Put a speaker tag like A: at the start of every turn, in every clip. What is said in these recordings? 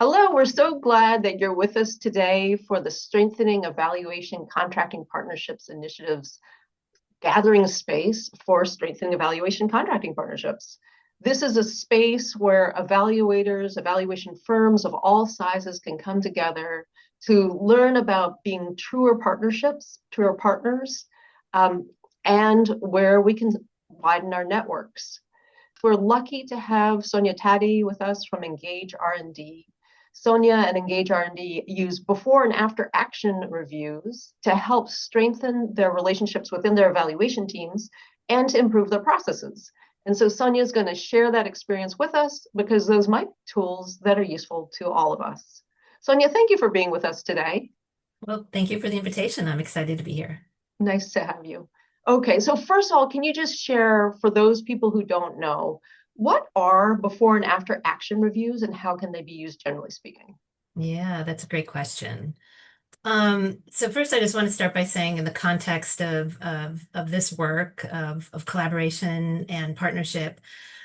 A: Hello, we're so glad that you're with us today for the Strengthening Evaluation Contracting Partnerships Initiatives gathering space for strengthening evaluation contracting partnerships. This is a space where evaluators, evaluation firms of all sizes can come together to learn about being truer partnerships, truer partners, and where we can widen our networks. We're lucky to have Sonia Taddy with us from Engage R+D. Sonia and Engage R+D use before and after action reviews to help strengthen their relationships within their evaluation teams and to improve their processes. And so Sonia is going to share that experience with us because those might be tools that are useful to all of us. Sonia, thank you for being with us today.
B: Well, thank you for the invitation. I'm excited to be here.
A: Nice to have you. Okay, so first of all, can you just share for those people who don't know, what are before and after action reviews and how can they be used generally speaking?
B: Yeah, that's a great question. So first, I just want to start by saying, in the context of this work of collaboration and partnership,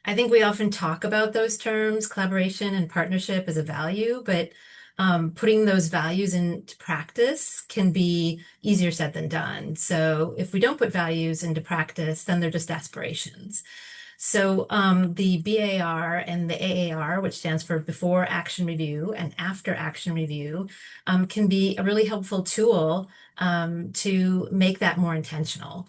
B: I think we often talk about those terms, collaboration and partnership, as a value, but putting those values into practice can be easier said than done. So if we don't put values into practice, then they're just aspirations. So the BAR and the AAR, which stands for Before Action Review and After Action Review, can be a really helpful tool to make that more intentional.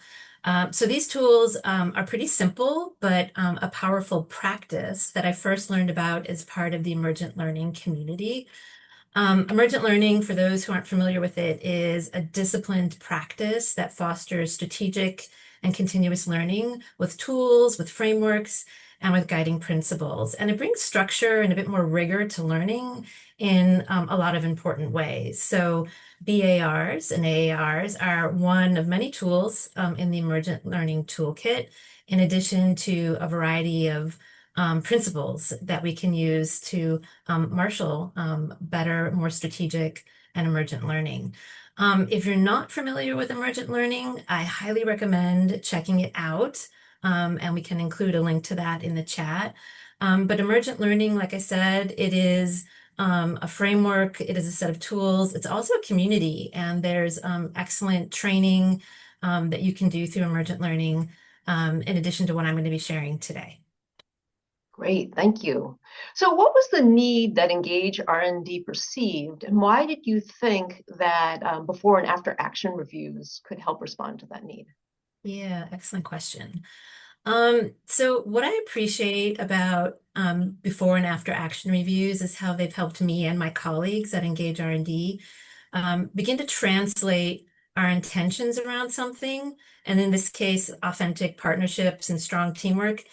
B: So these tools are pretty simple, but a powerful practice that I first learned about as part of the emergent learning community. Emergent learning, for those who aren't familiar with it, is a disciplined practice that fosters strategic and continuous learning with tools, with frameworks, and with guiding principles. And it brings structure and a bit more rigor to learning in a lot of important ways. So BARs and AARs are one of many tools in the emergent learning toolkit, in addition to a variety of principles that we can use to marshal better, more strategic and emergent learning. If you're not familiar with emergent learning, I highly recommend checking it out. And we can include a link to that in the chat. But emergent learning, like I said, it is a framework, it is a set of tools. It's also a community, and there's excellent training that you can do through emergent learning, in addition to what I'm going to be sharing today.
A: Great, thank you. So what was the need that Engage R+D perceived, and why did you think that before and after action reviews could help respond to that need?
B: Yeah, excellent question. So what I appreciate about before and after action reviews is how they've helped me and my colleagues at Engage R+D begin to translate our intentions around something, and in this case, authentic partnerships and strong teamwork,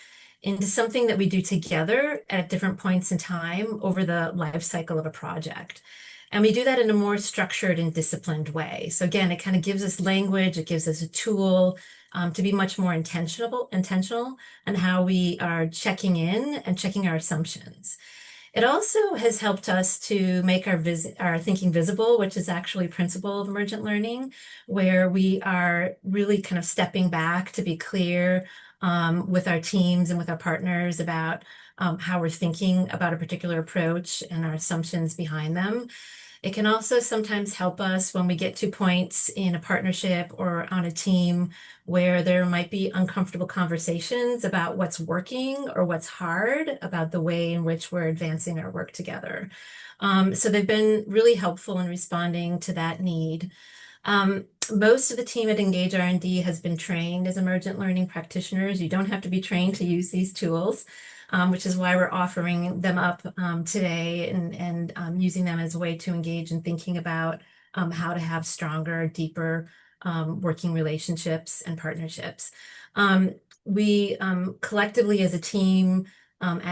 B: into something that we do together at different points in time over the life cycle of a project. And we do that in a more structured and disciplined way. So again, it kind of gives us language, it gives us a tool to be much more intentional on how we are checking in and checking our assumptions. It also has helped us to make our thinking visible, which is actually a principle of emergent learning, where we are really kind of stepping back to be clear with our teams and with our partners about how we're thinking about a particular approach and our assumptions behind them. It can also sometimes help us when we get to points in a partnership or on a team where there might be uncomfortable conversations about what's working or what's hard about the way in which we're advancing our work together. So they've been really helpful in responding to that need. Most of the team at Engage R+D has been trained as emergent learning practitioners. You don't have to be trained to use these tools, which is why we're offering them up today and using them as a way to engage in thinking about how to have stronger, deeper working relationships and partnerships. We collectively as a team and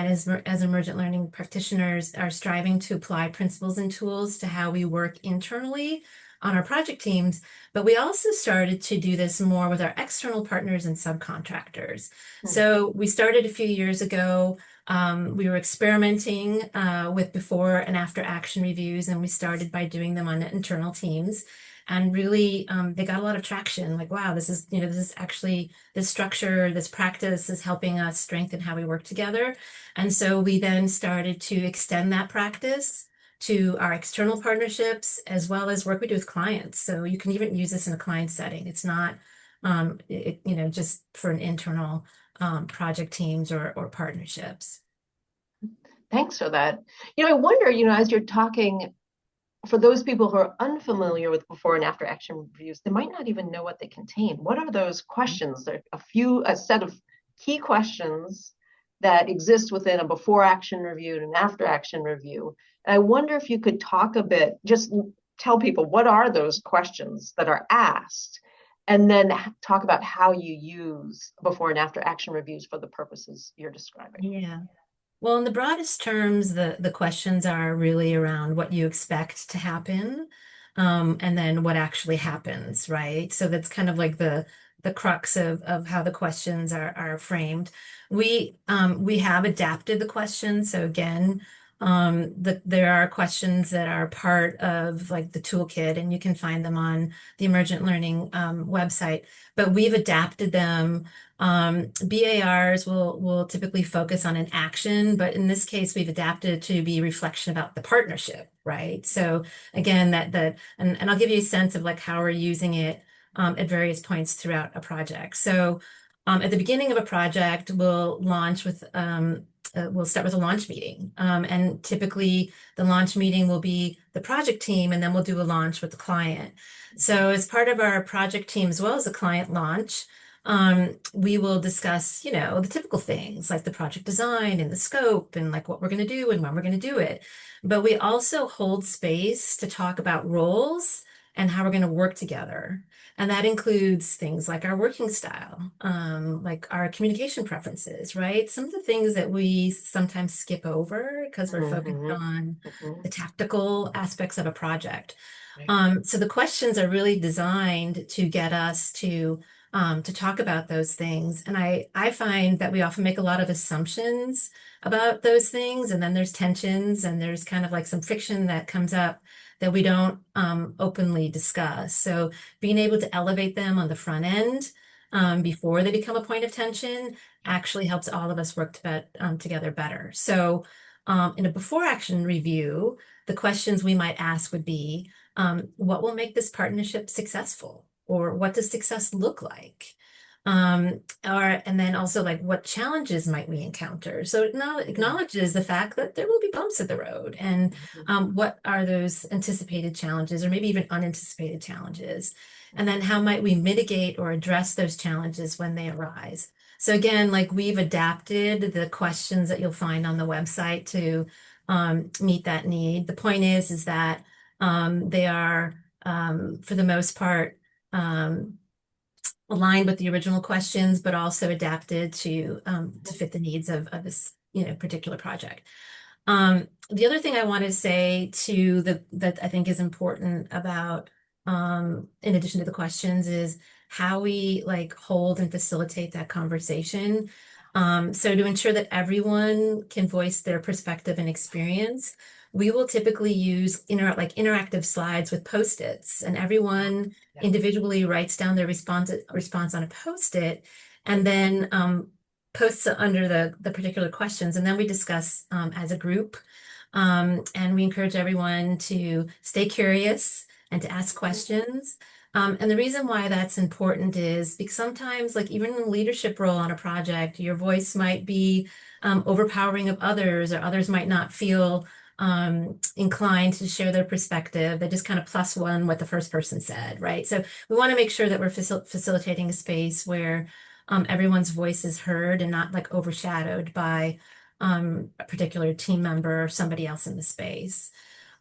B: as emergent learning practitioners are striving to apply principles and tools to how we work internally on our project teams, but we also started to do this more with our external partners and subcontractors. So we started a few years ago. We were experimenting with before and after action reviews, and we started by doing them on internal teams. And really, they got a lot of traction. Like, wow, this is actually, this structure, this practice is helping us strengthen how we work together. And so we then started to extend that practice to our external partnerships as well as work we do with clients. So you can even use this in a client setting. It's not, just for an internal project teams or partnerships.
A: Thanks for that. I wonder, as you're talking, for those people who are unfamiliar with before and after action reviews, they might not even know what they contain. What are those questions? There are a set of key questions that exist within a before action review and an after action review. And I wonder if you could talk a bit, just tell people what are those questions that are asked, and then talk about how you use before and after action reviews for the purposes you're describing.
B: Yeah. Well, in the broadest terms, the questions are really around what you expect to happen, and then what actually happens, right? So that's kind of like the crux of how the questions are framed. We have adapted the questions. So again, there are questions that are part of like the toolkit, and you can find them on the Emergent Learning website, but we've adapted them. BARs will typically focus on an action, but in this case, we've adapted to be reflection about the partnership, right? So again, and I'll give you a sense of like how we're using it at various points throughout a project. So at the beginning of a project, we'll start with a launch meeting. And typically the launch meeting will be the project team, and then we'll do a launch with the client. So as part of our project team, as well as the client launch, we will discuss, the typical things like the project design and the scope and like what we're going to do and when we're going to do it. But we also hold space to talk about roles and how we're going to work together. And that includes things like our working style, like our communication preferences, right? Some of the things that we sometimes skip over because we're focused on the tactical aspects of a project. So the questions are really designed to get us to talk about those things. And I find that we often make a lot of assumptions about those things, and then there's tensions and there's kind of like some friction that comes up that we don't openly discuss. So being able to elevate them on the front end before they become a point of tension actually helps all of us work together better. So in a before action review, the questions we might ask would be, what will make this partnership successful? Or what does success look like? And then also like what challenges might we encounter? So it now acknowledges the fact that there will be bumps in the road, and what are those anticipated challenges or maybe even unanticipated challenges? And then how might we mitigate or address those challenges when they arise? So again, like we've adapted the questions that you'll find on the website to meet that need. The point is that they are, for the most part, aligned with the original questions, but also adapted to fit the needs of this particular project. The other thing I want to say that I think is important about in addition to the questions is how we like hold and facilitate that conversation. So to ensure that everyone can voice their perspective and experience, we will typically use interactive slides with Post-its, and everyone individually writes down their response on a Post-it, and then posts it under the particular questions, and then we discuss as a group. And we encourage everyone to stay curious and to ask questions. And the reason why that's important is because sometimes, like even in a leadership role on a project, your voice might be overpowering of others, or others might not feel inclined to share their perspective. They just kind of plus one what the first person said, right? So we want to make sure that we're facilitating a space where everyone's voice is heard and not like overshadowed by a particular team member or somebody else in the space.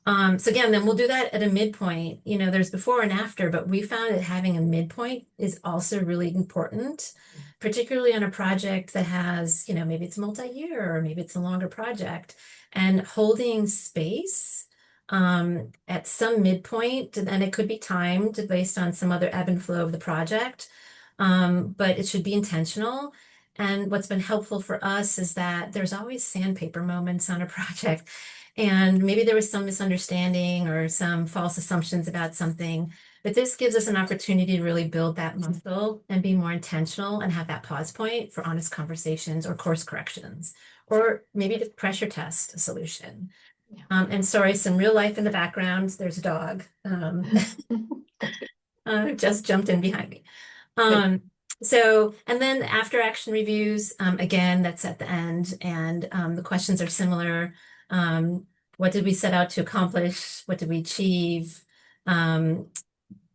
B: So again, then we'll do that at a midpoint. There's before and after, but we found that having a midpoint is also really important, particularly on a project that has, maybe it's multi-year or maybe it's a longer project, and holding space at some midpoint, and it could be timed based on some other ebb and flow of the project, but it should be intentional. And what's been helpful for us is that there's always sandpaper moments on a project. And maybe there was some misunderstanding or some false assumptions about something, but this gives us an opportunity to really build that muscle and be more intentional and have that pause point for honest conversations or course corrections, or maybe to pressure test a solution.
A: Yeah.
B: And sorry, some real life in the background. There's a dog.
A: That's good.
B: Just jumped in behind me.
A: Good.
B: Um, and then after action reviews, again, that's at the end, and the questions are similar. Um, what did we set out to accomplish? What did we achieve? Um,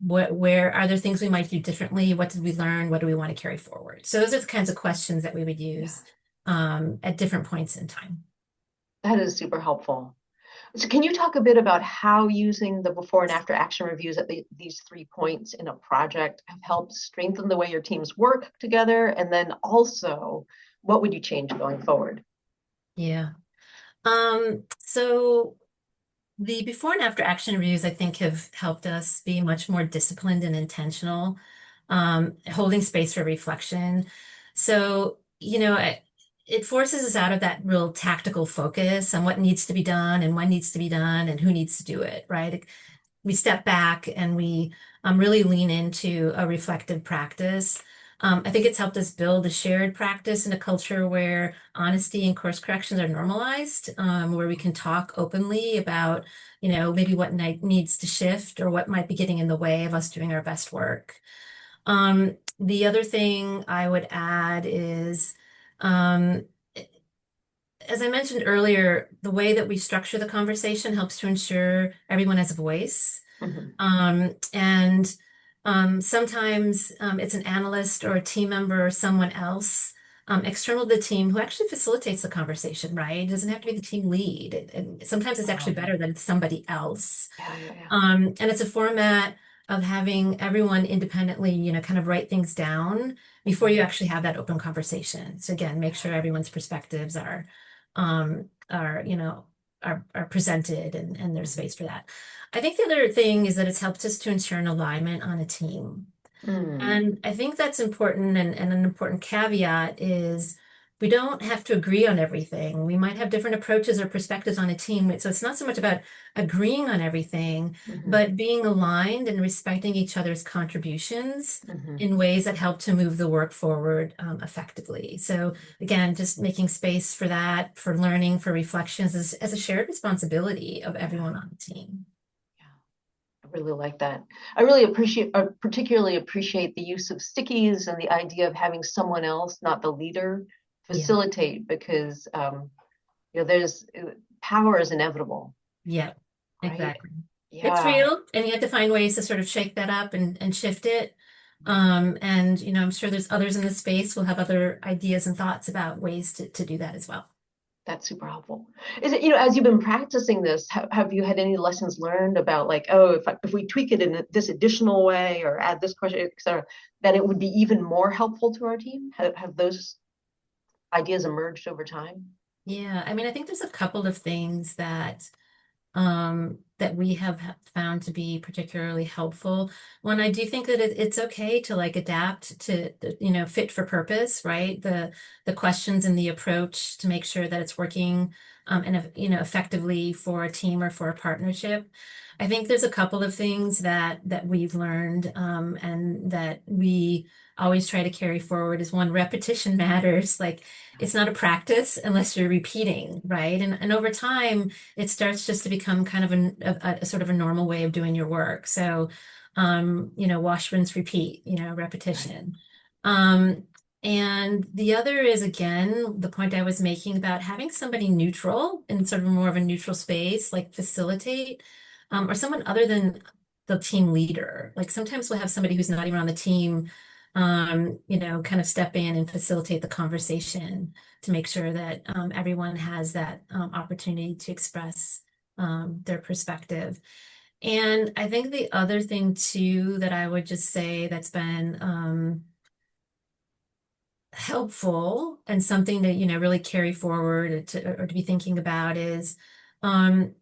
B: where are there things we might do differently? What did we learn? What do we want to carry forward? So those are the kinds of questions that we would
A: Yeah.
B: use at different points in time.
A: That is super helpful. So can you talk a bit about how using the before and after action reviews at these 3 points in a project have helped strengthen the way your teams work together? And then also, what would you change going forward?
B: Yeah. So the before and after action reviews, I think, have helped us be much more disciplined and intentional, holding space for reflection. So, it forces us out of that real tactical focus on what needs to be done and when needs to be done and who needs to do it, right? We step back and we really lean into a reflective practice. I think it's helped us build a shared practice in a culture where honesty and course corrections are normalized, where we can talk openly about, maybe what needs to shift or what might be getting in the way of us doing our best work. The other thing I would add is, um, as I mentioned earlier, the way that we structure the conversation helps to ensure everyone has a voice.
A: Mhm.
B: And sometimes it's an analyst or a team member or someone else external to the team who actually facilitates the conversation, right? It doesn't have to be the team lead. And sometimes it's actually better that it's somebody else.
A: Yeah, yeah, yeah.
B: And it's a format of having everyone independently, kind of write things down before you
A: Mhm.
B: actually have that open conversation. So again, make sure everyone's perspectives are, are presented and there's
A: Mhm.
B: space for that. I think the other thing is that it's helped us to ensure an alignment on a team.
A: Mm.
B: And I think that's important. And an important caveat is we don't have to agree on everything. We might have different approaches or perspectives on a team. So it's not so much about agreeing on everything,
A: Mhm.
B: but being aligned and respecting each other's contributions
A: Mhm.
B: in ways that help to move the work forward effectively. So again, just making space for that, for learning, for reflections as a shared responsibility of
A: Yeah,
B: everyone on the team.
A: yeah. I really like that. I really particularly appreciate the use of stickies and the idea of having someone else, not the leader,
B: Yeah.
A: facilitate because there's power is inevitable,
B: Yeah,
A: right?
B: exactly. It's
A: Yeah,
B: real, and you have to find ways to sort of shake that up and shift it. And I'm sure there's others in the space will have other ideas and thoughts about ways to do that as well.
A: that's super helpful. Is it, as you've been practicing this, have you had any lessons learned about like, oh, if we tweak it in this additional way or add this question, et cetera, that it would be even more helpful to our team? Have those ideas emerged over time?
B: Yeah, I mean, I think there's a couple of things that we have found to be particularly helpful. One, I do think that it's okay to like adapt to, fit for purpose, right? The questions and the approach to make sure that it's working and effectively for a team or for a partnership. I think there's a couple of things that we've learned and that we always try to carry forward is one, repetition matters. Like it's not a practice unless you're repeating, right? And over time, it starts just to become kind of a sort of a normal way of doing your work. So, wash, rinse, repeat,
A: Right.
B: repetition. Um, and the other is, again, the point I was making about having somebody neutral in sort of more of a neutral space, like facilitate, or someone other than the team leader. Like sometimes we'll have somebody who's not even on the team, kind of step in and facilitate the conversation to make sure that everyone has that opportunity to express their perspective. And I think the other thing too that I would just say that's been helpful and something to, really carry forward or to be thinking about is um,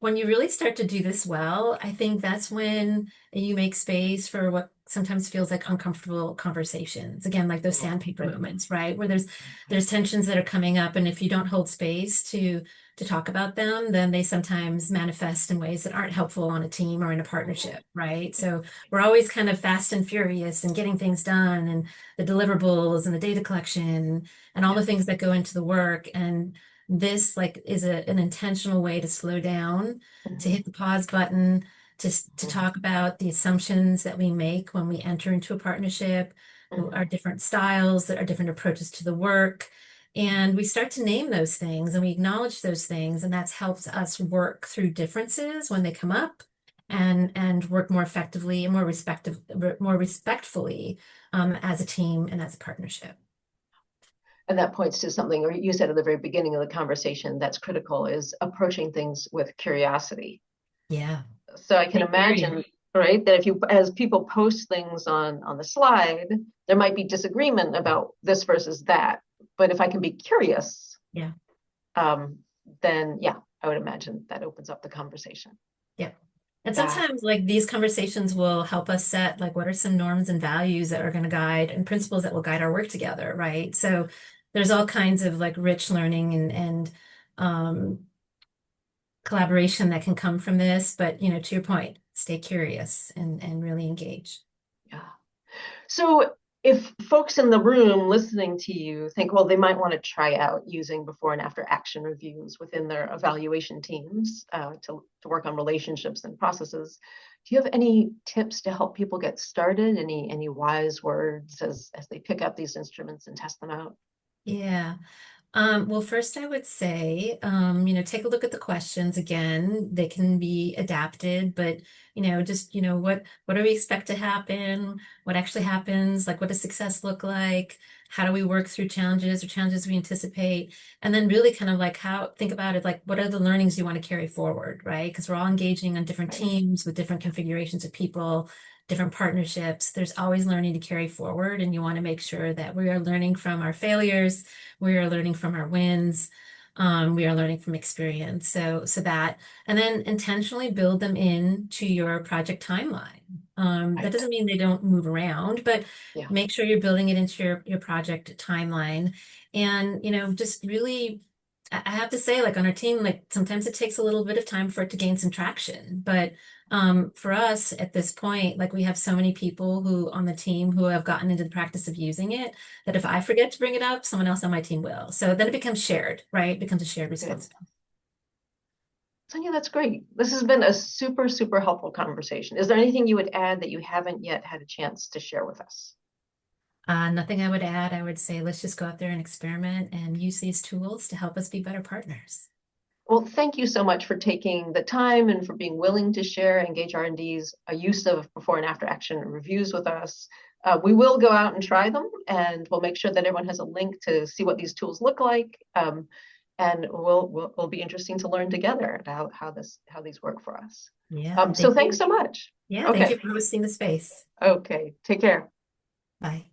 B: when you really start to do this well, I think that's when you make space for what sometimes feels like uncomfortable conversations. Again, like those sandpaper
A: Right.
B: moments, right? Where there's tensions that are coming up, and if you don't hold space to talk about them, then they sometimes manifest in ways that aren't helpful on a team or in a partnership, right? So we're always kind of fast and furious and getting things done and the deliverables and the data collection and all
A: Yeah.
B: the things that go into the work. And this like is an intentional way to slow down, to
A: Mhm,
B: hit the pause button, to
A: mhm,
B: talk about the assumptions that we make when we enter into a partnership, our
A: mhm.
B: different styles, our different approaches to the work. And we start to name those things and we acknowledge those things, and that's helped us work through differences when they come up and work more effectively and more respectfully as a team and as a partnership.
A: And that points to something, or you said at the very beginning of the conversation, that's critical is approaching things with curiosity.
B: Yeah,
A: So I can
B: stay curious.
A: imagine, right, that if you, as people post things on the slide, there might be disagreement about this versus that. But if I can be curious,
B: Yeah.
A: um, then yeah, I would imagine that opens up the conversation.
B: Yep. And
A: Yeah,
B: sometimes like these conversations will help us set like what are some norms and values that are going to guide and principles that will guide our work together, right? So there's all kinds of like rich learning and um, collaboration that can come from this. But to your point, stay curious and really engage.
A: yeah. So if folks in the room listening to you think, well, they might want to try out using before and after action reviews within their evaluation teams to work on relationships and processes, do you have any tips to help people get started? Any wise words as they pick up these instruments and test them out?
B: Yeah. Well, first I would say, take a look at the questions again. They can be adapted, but just, what do we expect to happen? What actually happens? Like, what does success look like? How do we work through challenges or challenges we anticipate? And then really kind of like think about it, like, what are the learnings you want to carry forward, right? Because we're all engaging on different
A: Right.
B: teams with different configurations of people, different partnerships. There's always learning to carry forward, and you want to make sure that we are learning from our failures, we are learning from our wins. We are learning from experience. So that, and then intentionally build them into your project timeline. That
A: Right.
B: doesn't mean they don't move around, but
A: Yeah.
B: make sure you're building it into your project timeline. And, just really, I have to say, like on our team, like sometimes it takes a little bit of time for it to gain some traction. But for us at this point, like we have so many people who on the team who have gotten into the practice of using it that if I forget to bring it up, someone else on my team will. So then it becomes shared, right? It becomes a shared
A: Good.
B: responsibility.
A: Sonia, that's great. This has been a super, super helpful conversation. Is there anything you would add that you haven't yet had a chance to share with us?
B: Nothing I would add. I would say let's just go out there and experiment and use these tools to help us be better partners.
A: Well, thank you so much for taking the time and for being willing to share Engage R&D's use of before and after action reviews with us. We will go out and try them, and we'll make sure that everyone has a link to see what these tools look like. And will be interesting to learn together about how these work for us.
B: Yeah,
A: So
B: thank
A: thanks
B: you.
A: so much.
B: Yeah, thank
A: Okay.
B: you for hosting the space.
A: Okay. Take care.
B: Bye.